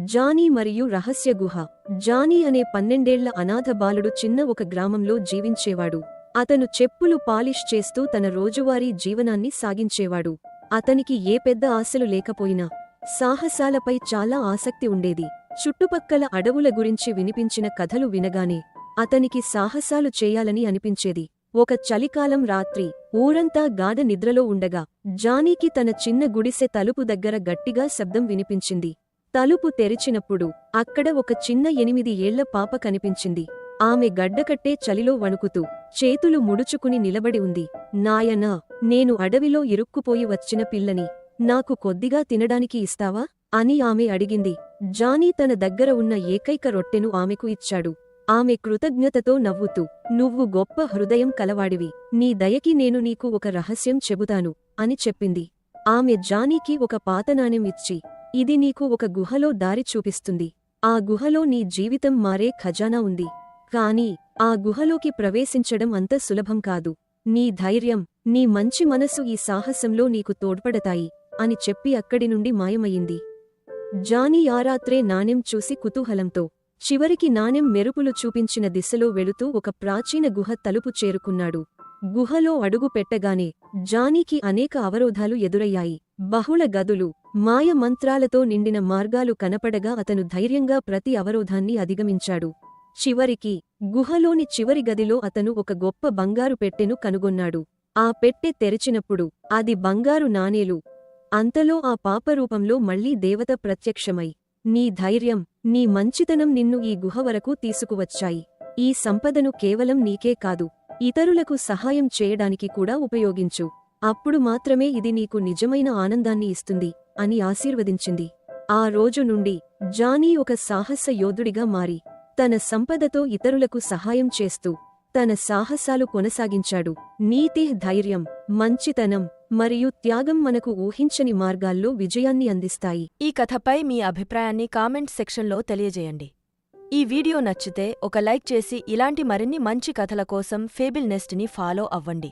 Johnny మరియు రహస్య గుహ. జానీ అనే 12 ఏళ్ల అనాథ బాలుడు చిన్న ఒక గ్రామంలో జీవించేవాడు. అతను చెప్పులు పాలిష్ చేస్తూ తన రోజువారీ జీవనాన్ని సాగించేవాడు. అతనికి ఏ పెద్ద ఆశలు లేకపోయినా సాహసాలపై చాలా ఆసక్తి ఉండేది. చుట్టుపక్కల అడవుల గురించి వినిపించిన కథలు వినగానే అతనికి సాహసాలు చేయాలని అనిపించేది. ఒక చలికాలం రాత్రి ఊరంతా గాఢ నిద్రలో ఉండగా జానీకి తన చిన్న గుడిసె తలుపు దగ్గర గట్టిగా శబ్దం వినిపించింది. తలుపు తెరిచినప్పుడు అక్కడ ఒక చిన్న 8 ఏళ్ల పాప కనిపించింది. ఆమె గడ్డకట్టే చలిలో వణుకుతూ చేతులు ముడుచుకుని నిలబడి ఉంది. నాయనా, నేను అడవిలో ఇరుక్కుపోయి వచ్చిన పిల్లని. నాకు కొద్దిగా తినడానికి ఇస్తావా అని ఆమె అడిగింది. జానీ తన దగ్గర ఉన్న ఏకైక రొట్టెను ఆమెకు ఇచ్చాడు. ఆమె కృతజ్ఞతతో నవ్వుతూ, నువ్వు గొప్ప హృదయం కలవాడివి. నీ దయకి నేను నీకు ఒక రహస్యం చెబుతాను అని చెప్పింది. ఆమె జానీకి ఒక పాత నాణెం ఇచ్చి, ఇది నీకు ఒక గుహలో దారి చూపిస్తుంది. ఆ గుహలో నీ జీవితం మారే ఖజానా ఉంది. కాని ఆ గుహలోకి ప్రవేశించడం అంత సులభం కాదు. నీ ధైర్యం, నీ మంచి మనసు ఈ సాహసంలో నీకు తోడ్పడతాయి అని చెప్పి అక్కడి నుండి మాయమయ్యింది. జానీ ఆ రాత్రే నాణెం చూసి కుతూహలంతో చివరికి నాణెం మెరుపులు చూపించిన దిశలో వెళుతూ ఒక ప్రాచీన గుహ తలుపు చేరుకున్నాడు. గుహలో అడుగు పెట్టగానే జానీకి అనేక అవరోధాలు ఎదురయ్యాయి. బహుళ గదులు, మాయ మంత్రాలతో నిండిన మార్గాలు కనపడగా అతను ధైర్యంగా ప్రతి అవరోధాన్ని అధిగమించాడు. చివరికి గుహలోని చివరి గదిలో అతను ఒక గొప్ప బంగారు పెట్టెను కనుగొన్నాడు. ఆ పెట్టె తెరిచినప్పుడు అది బంగారు నాణేలు. అంతలో ఆ పాపరూపంలో మళ్లీ దేవత ప్రత్యక్షమై, నీ ధైర్యం, నీ మంచితనం నిన్ను ఈ గుహ వరకు తీసుకువచ్చాయి. ఈ సంపదను కేవలం నీకే కాదు, ఇతరులకు సహాయం చేయడానికి కూడా ఉపయోగించు. అప్పుడు మాత్రమే ఇది నీకు నిజమైన ఆనందాన్ని ఇస్తుంది అని ఆశీర్వదించింది. ఆ రోజు నుండి జానీ ఒక సాహస యోధుడిగా మారి తన సంపదతో ఇతరులకు సహాయం చేస్తూ తన సాహసాలు కొనసాగించాడు. నీతి, ధైర్యం, మంచితనం మరియు త్యాగం మనకు ఊహించని మార్గాల్లో విజయాన్ని అందిస్తాయి. ఈ కథపై మీ అభిప్రాయాన్ని కామెంట్ సెక్షన్లో తెలియజేయండి. ఈ వీడియో నచ్చితే ఒక లైక్ చేసి ఇలాంటి మరిన్ని మంచి కథల కోసం ఫేబుల్ నెస్ట్ని ఫాలో అవ్వండి.